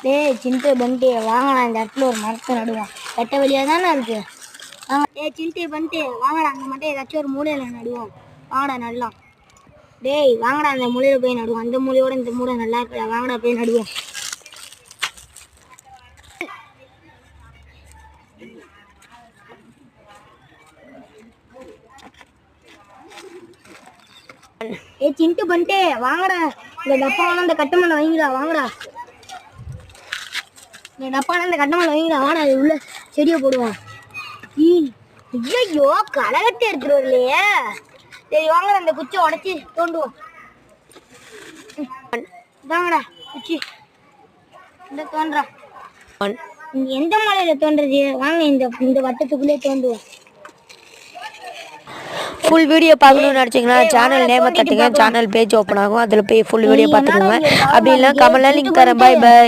டேய் சின்ட்டு பண்ட்டு வாங்கடா இந்த இடத்துல ஒரு மரத்தை நடுவோம். வெட்ட வெளியாக தானே இருக்கு. டேய் சின்ட்டு பண்ட்டு வாங்கடா அந்த மட்டும் ஏதாச்சும் ஒரு மூலையில் நடுவோம். வாங்கடா நடலாம். டேய் வாங்கடா அந்த மூலையில் போய் நடுவோம். அந்த மூலையோட இந்த மூளை நல்லா இருக்குடா. வாங்கடா போய் நடுவோம். ஏய் சின்ட்டு பண்ட்டு வாங்கடா இந்த டப்பாவான இந்த கட்டமலை வைங்கடா. வாங்கடா இந்த டப்பான இந்த கட்டமலை வைங்கடா. வாடா அது உள்ள செடியை போடுவோம். ஐயோ களைகட்டி எடுத்துட்டு வரலையே. சரி வாங்கடா இந்த குச்சியை உடச்சி தோண்டுவோம். வாங்கடா குச்சி இந்த தோன்றா. எந்த மலையில தோன்றது? வாங்க இந்த வட்டத்துக்குள்ளே தோண்டுவோம். ஃபுல் வீடியோ பார்க்கணும்னு நினச்சிங்கன்னா சேனல் நேமை தட்டுங்க. சேனல் பேஜ் ஓப்பன் ஆகும். அதில் போய் ஃபுல் வீடியோ பார்த்துக்கோங்க. அப்படி இல்லை கமெண்ட்ல லிங்க் தரேன். Bye by.